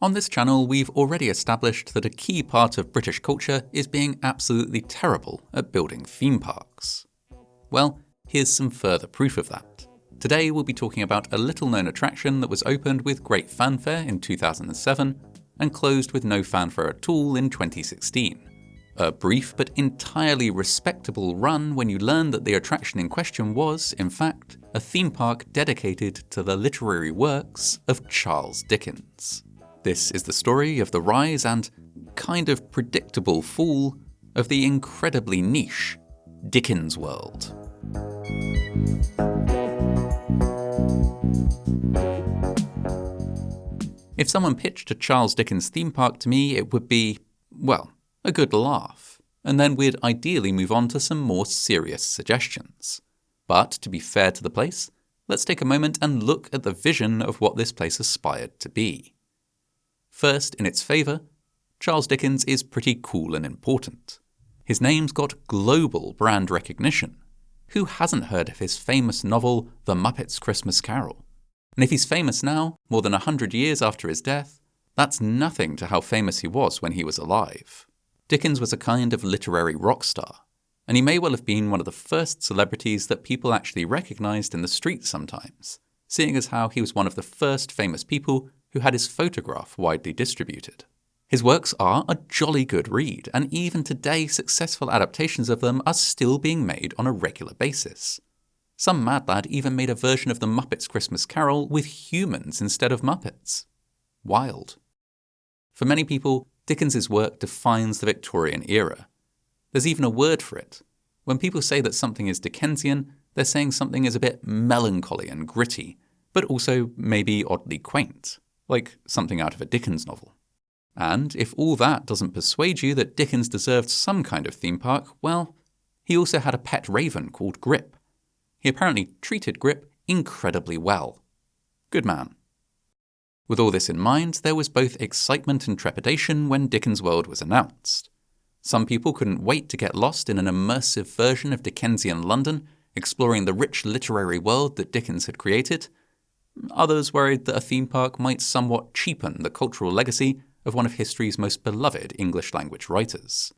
On this channel, we've already established that a key part of British culture is being absolutely terrible at building theme parks. Well, here's some further proof of that. Today we'll be talking about a little-known attraction that was opened with great fanfare in 2007 and closed with no fanfare at all in 2016. A brief but entirely respectable run when you learn that the attraction in question was, in fact, a theme park dedicated to the literary works of Charles Dickens. This is the story of the rise and kind of predictable fall of the incredibly niche Dickens World. If someone pitched a Charles Dickens theme park to me, it would be, well, a good laugh, and then we'd ideally move on to some more serious suggestions. But to be fair to the place, let's take a moment and look at the vision of what this place aspired to be. First, in its favour, Charles Dickens is pretty cool and important. His name's got global brand recognition. Who hasn't heard of his famous novel, The Muppets' Christmas Carol? And if he's famous now, more than 100 years after his death, that's nothing to how famous he was when he was alive. Dickens was a kind of literary rock star, and he may well have been one of the first celebrities that people actually recognised in the street sometimes, seeing as how he was one of the first famous people who had his photograph widely distributed. His works are a jolly good read, and even today successful adaptations of them are still being made on a regular basis. Some mad lad even made a version of The Muppets' Christmas Carol with humans instead of Muppets. Wild. For many people, Dickens's work defines the Victorian era. There's even a word for it. When people say that something is Dickensian, they're saying something is a bit melancholy and gritty, but also maybe oddly quaint, like something out of a Dickens novel. And if all that doesn't persuade you that Dickens deserved some kind of theme park, well, he also had a pet raven called Grip. He apparently treated Grip incredibly well. Good man. With all this in mind, there was both excitement and trepidation when Dickens World was announced. Some people couldn't wait to get lost in an immersive version of Dickensian London, exploring the rich literary world that Dickens had created. Others worried that a theme park might somewhat cheapen the cultural legacy of one of history's most beloved English-language writers.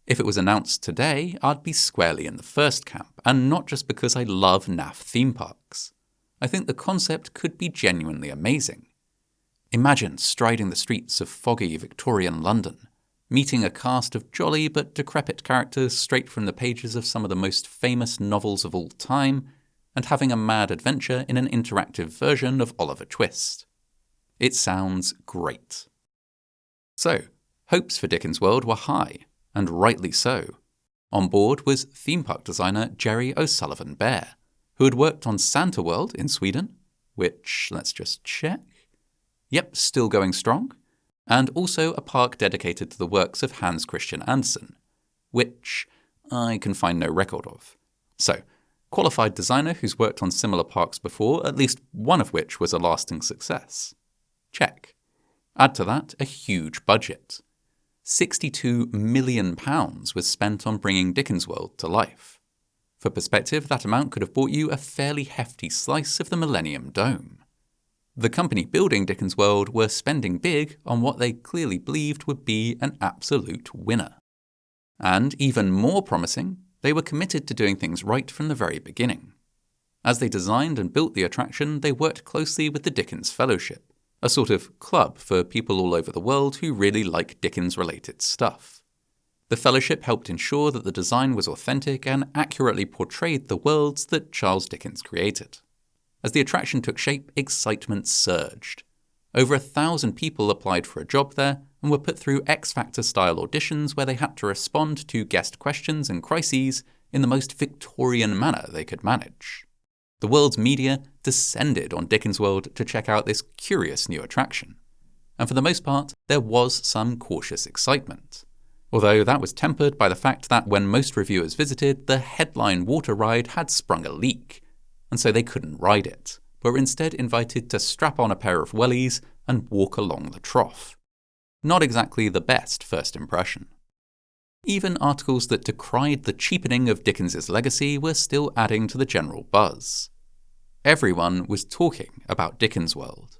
If it was announced today, I'd be squarely in the first camp, and not just because I love naff theme parks. I think the concept could be genuinely amazing. Imagine striding the streets of foggy Victorian London, meeting a cast of jolly but decrepit characters straight from the pages of some of the most famous novels of all time, and having a mad adventure in an interactive version of Oliver Twist. It sounds great. So, hopes for Dickens World were high, and rightly so. On board was theme park designer Jerry O'Sullivan Bear, who had worked on Santa World in Sweden, which, let's just check. Yep, still going strong. And also a park dedicated to the works of Hans Christian Andersen, which I can find no record of. So, qualified designer who's worked on similar parks before, at least one of which was a lasting success. Check. Add to that a huge budget. £62 million was spent on bringing Dickens World to life. For perspective, that amount could have bought you a fairly hefty slice of the Millennium Dome. The company building Dickens World were spending big on what they clearly believed would be an absolute winner. And even more promising, they were committed to doing things right from the very beginning. As they designed and built the attraction, they worked closely with the Dickens Fellowship, a sort of club for people all over the world who really like Dickens-related stuff. The Fellowship helped ensure that the design was authentic and accurately portrayed the worlds that Charles Dickens created. As the attraction took shape, excitement surged. Over 1,000 people applied for a job there and were put through X Factor-style auditions where they had to respond to guest questions and crises in the most Victorian manner they could manage. The world's media descended on Dickens World to check out this curious new attraction. And for the most part, there was some cautious excitement. Although that was tempered by the fact that when most reviewers visited, the headline water ride had sprung a leak, and so they couldn't ride it, but were instead invited to strap on a pair of wellies and walk along the trough. Not exactly the best first impression. Even articles that decried the cheapening of Dickens's legacy were still adding to the general buzz. Everyone was talking about Dickens World.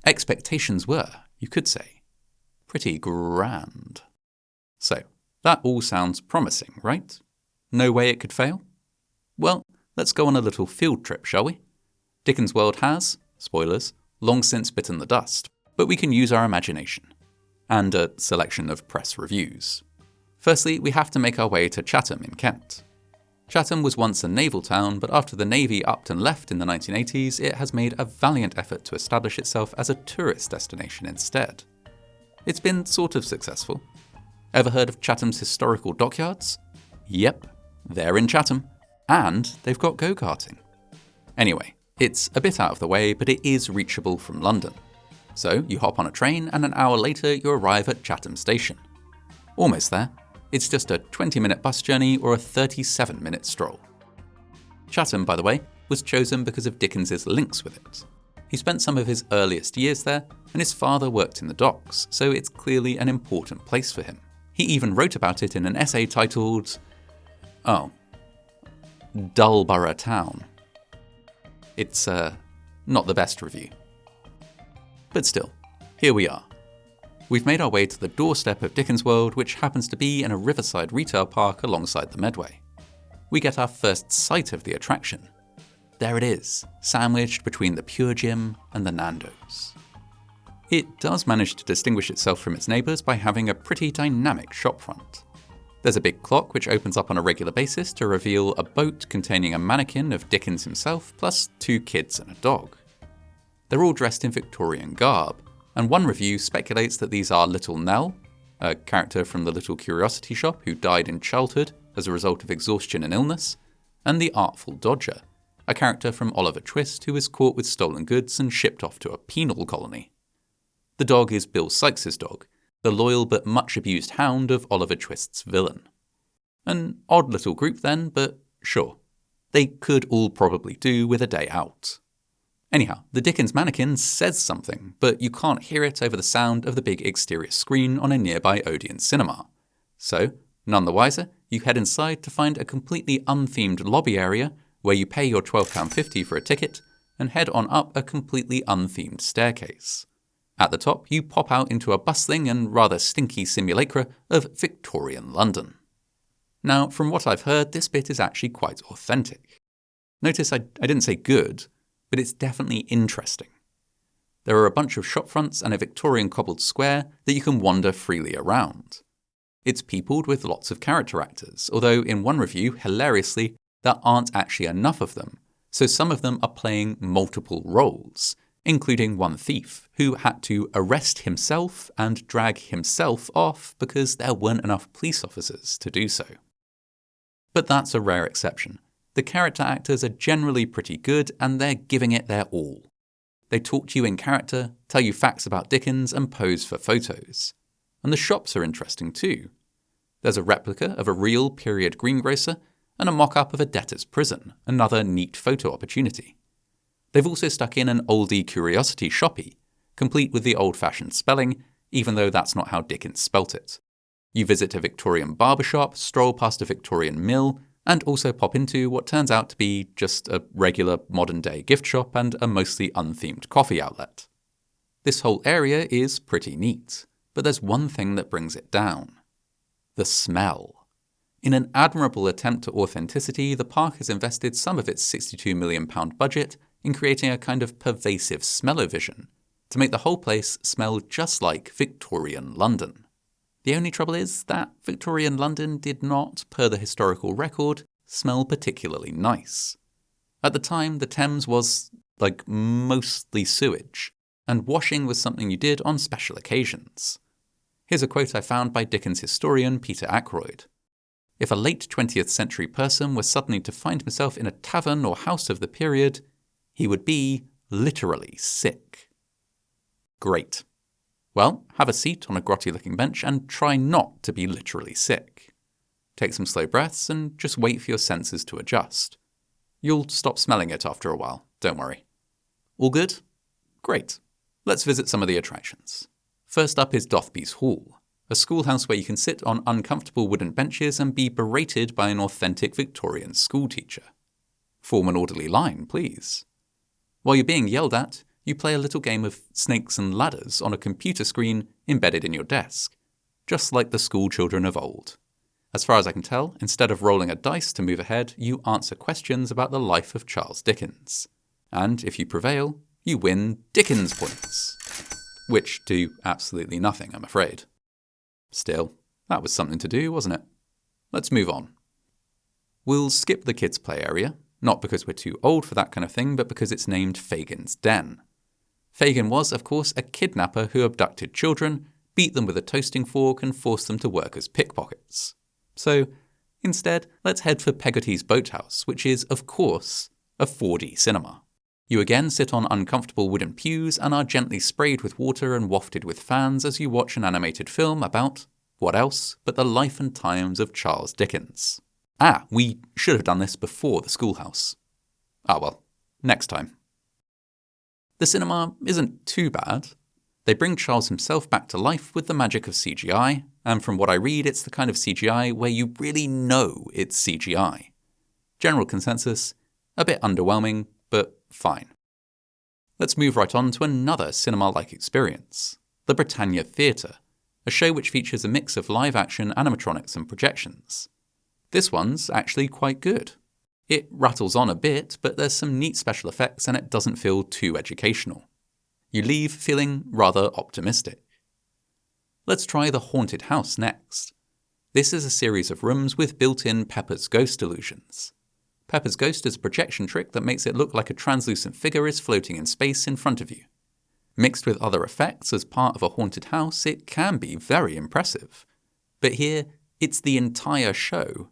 Expectations were, You could say, pretty grand. So, that all sounds promising, right? No way it could fail? Well, let's go on a little field trip, shall we? Dickens World has, spoilers, long since bitten the dust, but we can use our imagination. And a selection of press reviews. Firstly, we have to make our way to Chatham in Kent. Chatham was once a naval town, but after the Navy upped and left in the 1980s, it has made a valiant effort to establish itself as a tourist destination instead. It's been sort of successful. Ever heard of Chatham's historical dockyards? Yep, they're in Chatham. And they've got go-karting. Anyway, it's a bit out of the way, but it is reachable from London. So you hop on a train and an hour later you arrive at Chatham Station. Almost there. It's just a 20-minute bus journey or a 37-minute stroll. Chatham, by the way, was chosen because of Dickens's links with it. He spent some of his earliest years there, and his father worked in the docks, so it's clearly an important place for him. He even wrote about it in an essay titled, Dullborough Town. It's not the best review. But still, here we are. We've made our way to the doorstep of Dickens World, which happens to be in a riverside retail park alongside the Medway. We get our first sight of the attraction. There it is, sandwiched between the Pure Gym and the Nando's. It does manage to distinguish itself from its neighbours by having a pretty dynamic shopfront. There's a big clock which opens up on a regular basis to reveal a boat containing a mannequin of Dickens himself, plus 2 kids and a dog. They're all dressed in Victorian garb, and one review speculates that these are Little Nell, a character from the Little Curiosity Shop who died in childhood as a result of exhaustion and illness, and the Artful Dodger, a character from Oliver Twist who was caught with stolen goods and shipped off to a penal colony. The dog is Bill Sykes' dog, the loyal but much abused hound of Oliver Twist's villain. An odd little group then, but sure. They could all probably do with a day out. Anyhow, the Dickens mannequin says something, but you can't hear it over the sound of the big exterior screen on a nearby Odeon cinema. So, none the wiser, you head inside to find a completely unthemed lobby area where you pay your £12.50 for a ticket and head on up a completely unthemed staircase. At the top, you pop out into a bustling and rather stinky simulacra of Victorian London. Now, from what I've heard, this bit is actually quite authentic. Notice I didn't say good, but it's definitely interesting. There are a bunch of shopfronts and a Victorian cobbled square that you can wander freely around. It's peopled with lots of character actors, although in one review, hilariously, there aren't actually enough of them, so some of them are playing multiple roles, including one thief who had to arrest himself and drag himself off because there weren't enough police officers to do so. But that's a rare exception. The character actors are generally pretty good and they're giving it their all. They talk to you in character, tell you facts about Dickens and pose for photos. And the shops are interesting too. There's a replica of a real period greengrocer and a mock-up of a debtor's prison, another neat photo opportunity. They've also stuck in an oldie curiosity shoppy, complete with the old-fashioned spelling, even though that's not how Dickens spelt it. You visit a Victorian barbershop, stroll past a Victorian mill, and also pop into what turns out to be just a regular modern-day gift shop and a mostly unthemed coffee outlet. This whole area is pretty neat, but there's one thing that brings it down. The smell. In an admirable attempt to authenticity, the park has invested some of its £62 million budget in creating a kind of pervasive smell-o-vision to make the whole place smell just like Victorian London. The only trouble is that Victorian London did not, per the historical record, smell particularly nice. At the time, the Thames was, mostly sewage, and washing was something you did on special occasions. Here's a quote I found by Dickens historian Peter Ackroyd. If a late 20th century person was suddenly to find himself in a tavern or house of the period, he would be literally sick. Great. Well, have a seat on a grotty-looking bench and try not to be literally sick. Take some slow breaths and just wait for your senses to adjust. You'll stop smelling it after a while, don't worry. All good? Great. Let's visit some of the attractions. First up is Dothby's Hall, a schoolhouse where you can sit on uncomfortable wooden benches and be berated by an authentic Victorian schoolteacher. Form an orderly line, please. While you're being yelled at, You play a little game of snakes and ladders on a computer screen embedded in your desk, just like the school children of old. As far as I can tell, instead of rolling a dice to move ahead, you answer questions about the life of Charles Dickens. And if you prevail, you win Dickens points. Which do absolutely nothing, I'm afraid. Still, that was something to do, wasn't it? Let's move on. We'll skip the kids' play area, not because we're too old for that kind of thing, but because it's named Fagin's Den. Fagin was, of course, a kidnapper who abducted children, beat them with a toasting fork, and forced them to work as pickpockets. So, instead, let's head for Peggotty's Boathouse, which is, of course, a 4D cinema. You again sit on uncomfortable wooden pews and are gently sprayed with water and wafted with fans as you watch an animated film about, what else but the life and times of Charles Dickens. We should have done this before the schoolhouse. Well, next time. The cinema isn't too bad. They bring Charles himself back to life with the magic of CGI, and from what I read, it's the kind of CGI where you really know it's CGI. General consensus, a bit underwhelming, but fine. Let's move right on to another cinema-like experience, the Britannia Theatre, a show which features a mix of live-action animatronics and projections. This one's actually quite good. It rattles on a bit, but there's some neat special effects and it doesn't feel too educational. You leave feeling rather optimistic. Let's try the Haunted House next. This is a series of rooms with built-in Pepper's Ghost illusions. Pepper's Ghost is a projection trick that makes it look like a translucent figure is floating in space in front of you. Mixed with other effects as part of a haunted house, it can be very impressive. But here, it's the entire show.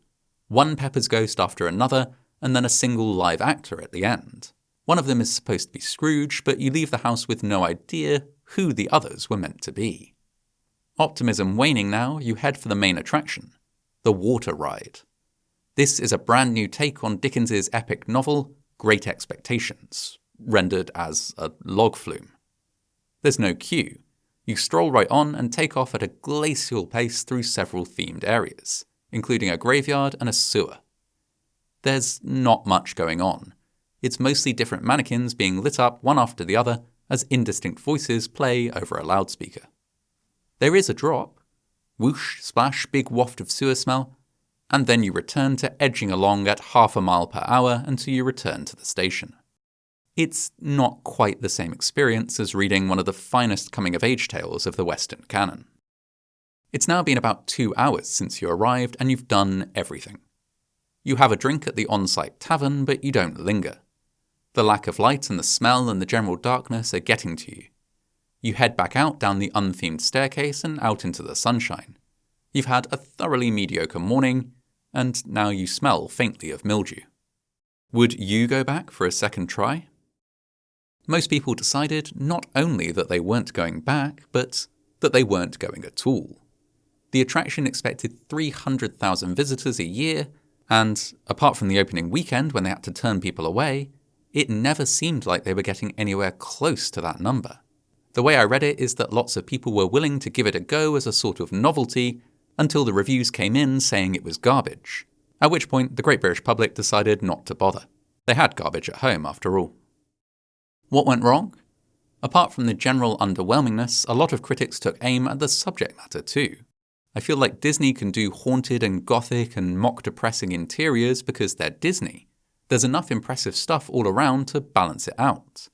One Pepper's Ghost after another, and then a single live actor at the end. One of them is supposed to be Scrooge, but you leave the house with no idea who the others were meant to be. Optimism waning now, you head for the main attraction, the water ride. This is a brand new take on Dickens's epic novel, Great Expectations, rendered as a log flume. There's no queue. You stroll right on and take off at a glacial pace through several themed areas, including a graveyard and a sewer. There's not much going on. It's mostly different mannequins being lit up one after the other as indistinct voices play over a loudspeaker. There is a drop. Whoosh, splash, big waft of sewer smell, and then you return to edging along at 0.5 miles per hour until you return to the station. It's not quite the same experience as reading one of the finest coming-of-age tales of the Western canon. It's now been about 2 hours since you arrived and you've done everything. You have a drink at the on-site tavern, but you don't linger. The lack of light and the smell and the general darkness are getting to you. You head back out down the unthemed staircase and out into the sunshine. You've had a thoroughly mediocre morning, and now you smell faintly of mildew. Would you go back for a second try? Most people decided not only that they weren't going back, but that they weren't going at all. The attraction expected 300,000 visitors a year, and apart from the opening weekend when they had to turn people away, it never seemed like they were getting anywhere close to that number. The way I read it is that lots of people were willing to give it a go as a sort of novelty until the reviews came in saying it was garbage, at which point the Great British public decided not to bother. They had garbage at home after all. What went wrong? Apart from the general underwhelmingness, a lot of critics took aim at the subject matter too. I feel like Disney can do haunted and gothic and mock-depressing interiors because they're Disney. There's enough impressive stuff all around to balance it out.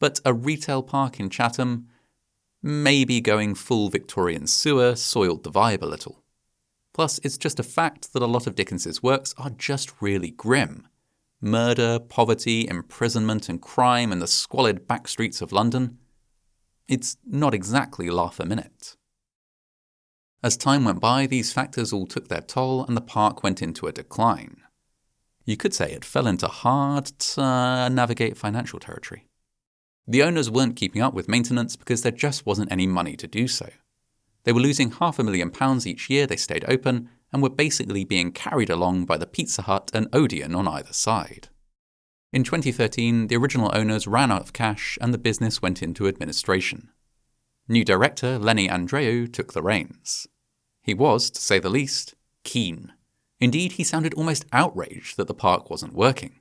But a retail park in Chatham, maybe going full Victorian sewer, soiled the vibe a little. Plus, it's just a fact that a lot of Dickens's works are just really grim. Murder, poverty, imprisonment and crime in the squalid back streets of London. It's not exactly laugh a minute. As time went by, these factors all took their toll and the park went into a decline. You could say it fell into hard-to-navigate financial territory. The owners weren't keeping up with maintenance because there just wasn't any money to do so. They were losing £500,000 each year they stayed open and were basically being carried along by the Pizza Hut and Odeon on either side. In 2013, the original owners ran out of cash and the business went into administration. New director Lenny Andreu took the reins. He was, to say the least, keen. Indeed, he sounded almost outraged that the park wasn't working.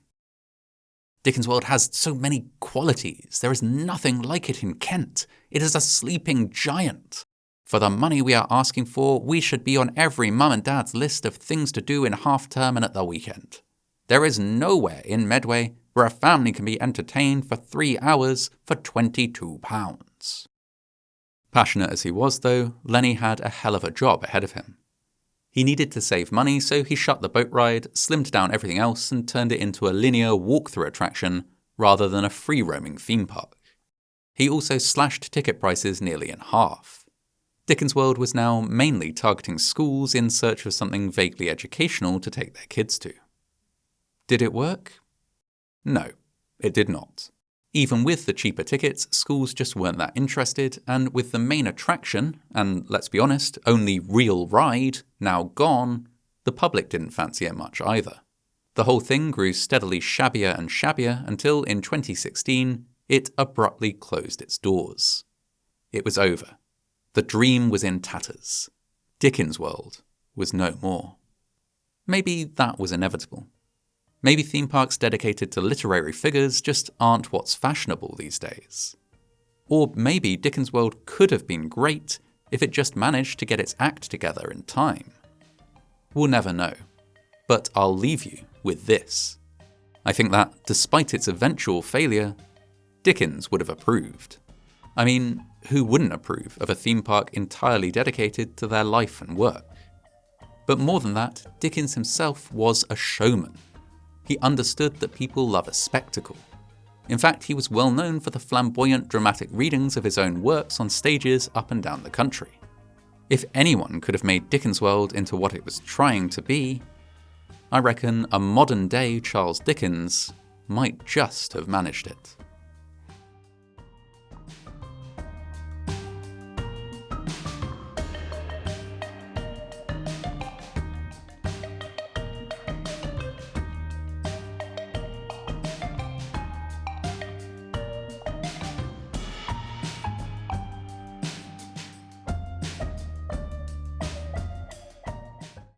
Dickens World has so many qualities. There is nothing like it in Kent. It is a sleeping giant. For the money we are asking for, we should be on every mum and dad's list of things to do in half-term and at the weekend. There is nowhere in Medway where a family can be entertained for 3 hours for £22. Passionate as he was, though, Lenny had a hell of a job ahead of him. He needed to save money, so he shut the boat ride, slimmed down everything else, and turned it into a linear walk-through attraction rather than a free-roaming theme park. He also slashed ticket prices nearly in half. Dickens World was now mainly targeting schools in search of something vaguely educational to take their kids to. Did it work? No, it did not. Even with the cheaper tickets, schools just weren't that interested, and with the main attraction, and let's be honest, only real ride, now gone, the public didn't fancy it much either. The whole thing grew steadily shabbier and shabbier until in 2016, it abruptly closed its doors. It was over. The dream was in tatters. Dickens World was no more. Maybe that was inevitable. Maybe theme parks dedicated to literary figures just aren't what's fashionable these days. Or maybe Dickens World could have been great if it just managed to get its act together in time. We'll never know. But I'll leave you with this. I think that, despite its eventual failure, Dickens would have approved. I mean, who wouldn't approve of a theme park entirely dedicated to their life and work? But more than that, Dickens himself was a showman. He understood that people love a spectacle. In fact, he was well known for the flamboyant dramatic readings of his own works on stages up and down the country. If anyone could have made Dickens World into what it was trying to be, I reckon a modern-day Charles Dickens might just have managed it.